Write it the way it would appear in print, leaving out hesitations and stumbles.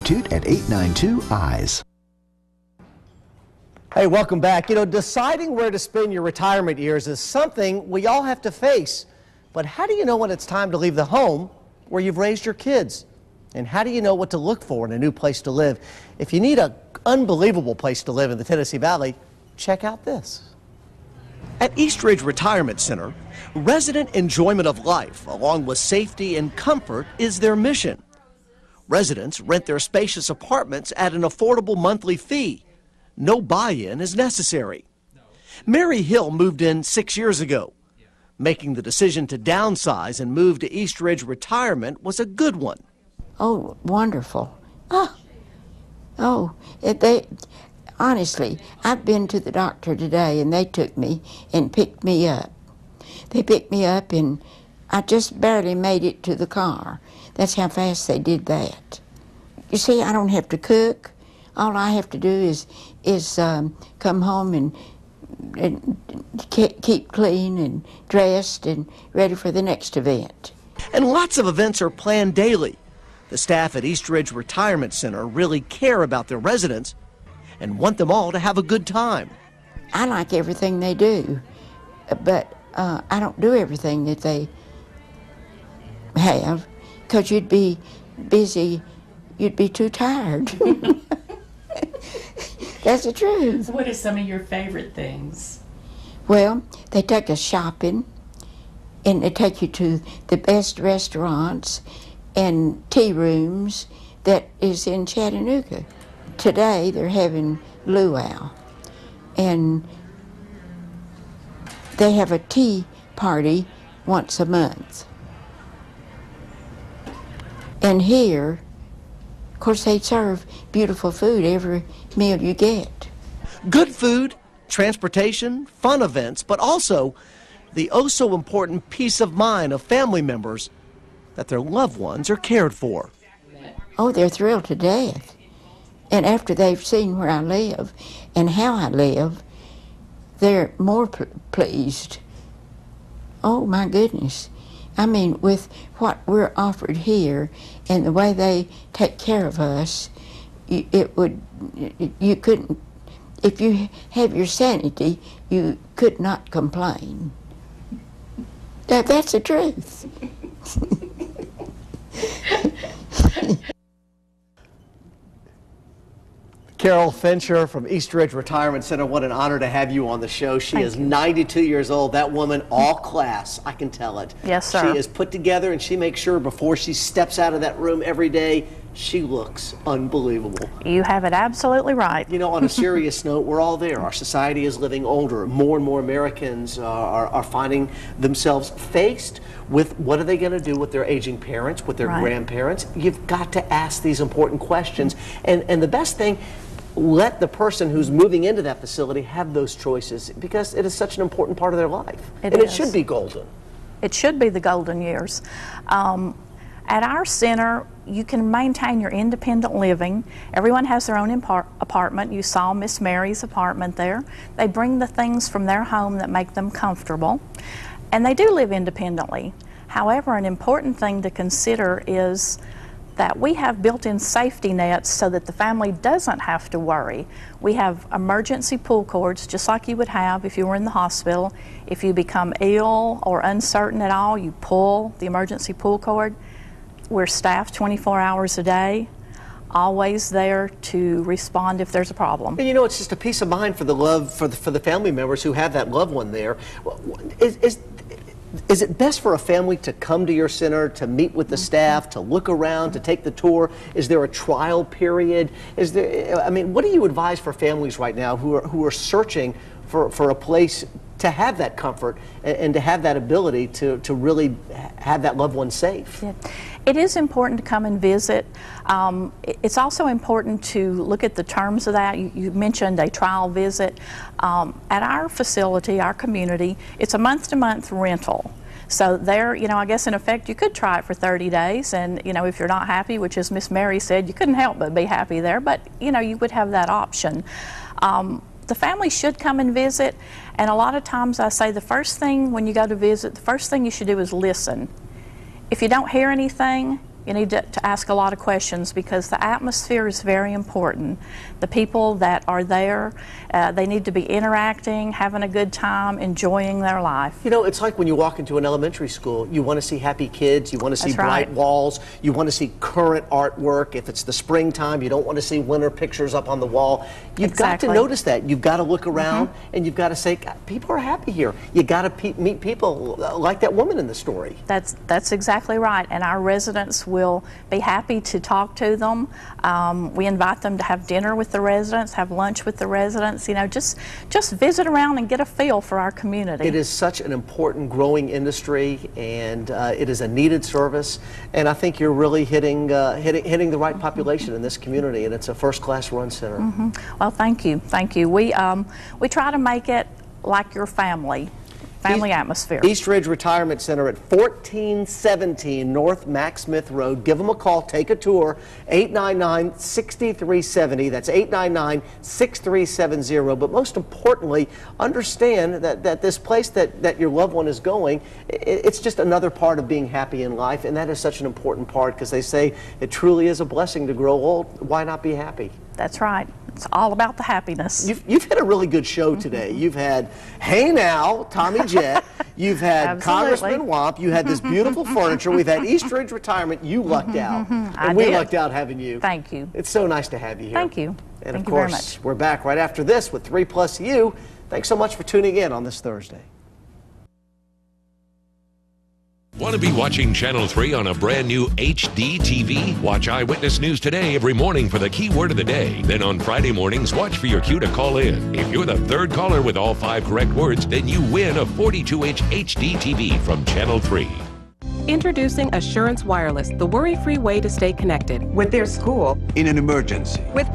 Substitute at 892-EYES. Hey, welcome back. You know, deciding where to spend your retirement years is something we all have to face. But how do you know when it's time to leave the home where you've raised your kids? And how do you know what to look for in a new place to live? If you need an unbelievable place to live in the Tennessee Valley, check out this. At East Ridge Retirement Center, resident enjoyment of life, along with safety and comfort, is their mission. Residents rent their spacious apartments at an affordable monthly fee. No buy-in is necessary. Mary Hill moved in 6 years ago. Making the decision to downsize and move to East Ridge Retirement was a good one. Oh, wonderful. Honestly, I've been to the doctor today, and they took me and picked me up. They picked me up, and I just barely made it to the car. That's how fast they did that. You see, I don't have to cook. All I have to do is come home and keep clean and dressed and ready for the next event. And lots of events are planned daily. The staff at East Ridge Retirement Center really care about their residents and want them all to have a good time. I like everything they do, but I don't do everything that they have, because you'd be busy, you'd be too tired. That's the truth. What are some of your favorite things? Well, they take us shopping, and they take you to the best restaurants and tea rooms that is in Chattanooga. Today they're having luau, and they have a tea party once a month. And here, of course, they serve beautiful food every meal you get. Good food, transportation, fun events, but also the oh-so-important peace of mind of family members that their loved ones are cared for. Oh, they're thrilled to death. And after they've seen where I live and how I live, they're more pleased. Oh, my goodness. I mean, with what we're offered here and the way they take care of us, you couldn't, if you have your sanity, you could not complain. That's the truth. Carol Fincher from East Ridge Retirement Center, what an honor to have you on the show. She is 92 years old. That woman, all class, I can tell it. Yes, sir. She is put together, and she makes sure before she steps out of that room every day, she looks unbelievable. You have it absolutely right. You know, on a serious note, we're all there. Our society is living older. More and more Americans are finding themselves faced with what are they going to do with their aging parents, with their grandparents. You've got to ask these important questions. And the best thing, let the person who's moving into that facility have those choices, because it is such an important part of their life. It should be golden. It should be the golden years. At our center, you can maintain your independent living. Everyone has their own apartment. You saw Miss Mary's apartment there. They bring the things from their home that make them comfortable, and they do live independently. However, an important thing to consider is that we have built-in safety nets so that the family doesn't have to worry. We have emergency pull cords, just like you would have if you were in the hospital. If you become ill or uncertain at all, you pull the emergency pull cord. We're staffed 24 hours a day, always there to respond if there's a problem. And you know, it's just a peace of mind for the family members who have that loved one there. Is it best for a family to come to your center, to meet with the staff, to look around, to take the tour? Is there a trial period? I mean, what do you advise for families right now who are searching for a place to have that comfort and to have that ability to really have that loved one safe? Yeah. It is important to come and visit. It's also important to look at the terms of that. You mentioned a trial visit. At our facility, our community, it's a month-to-month rental. So there, you know, I guess in effect you could try it for 30 days, and you know, if you're not happy, which as Miss Mary said, you couldn't help but be happy there, but you know, you would have that option. The family should come and visit, and a lot of times I say the first thing when you go to visit, the first thing you should do is listen. If you don't hear anything, You need to ask a lot of questions because the atmosphere is very important. The people that are there, they need to be interacting, having a good time, enjoying their life. You know, it's like when you walk into an elementary school, you want to see happy kids, you want to see That's bright right. walls, you want to see current artwork. If it's the springtime, you don't want to see winter pictures up on the wall. You've got to Exactly. notice that. You've got to look around and you've got to say, God, people are happy here. You got to meet people like that woman in the story. That's exactly right, and our residents will be happy to talk to them. We invite them to have dinner with the residents, have lunch with the residents, you know, just visit around and get a feel for our community. It is such an important growing industry, and it is a needed service, and I think you're really hitting the right population in this community, and it's a first-class run center. Well, thank you, thank you. We try to make it like your family atmosphere. East Ridge Retirement Center at 1417 North Max Smith Road. Give them a call, take a tour, 899-6370. That's 899-6370. But most importantly, understand that this place that your loved one is going, it's just another part of being happy in life, and that is such an important part because they say it truly is a blessing to grow old. Why not be happy? That's right. It's all about the happiness. You've had a really good show today. You've had Hey Now, Tommy Jett. You've had Congressman Womp. You had this beautiful furniture. We've had East Ridge Retirement. You lucked out. And we lucked out having you. Thank you. It's so nice to have you here. Thank you. And Thank of you very course, much. we're back right after this with 3+ You. Thanks so much for tuning in on this Thursday. Want to be watching Channel 3 on a brand new HD TV? Watch Eyewitness News Today every morning for the key word of the day. Then on Friday mornings, watch for your cue to call in. If you're the third caller with all 5 correct words, then you win a 42-inch HD TV from Channel 3. Introducing Assurance Wireless, the worry-free way to stay connected. With their school. In an emergency. With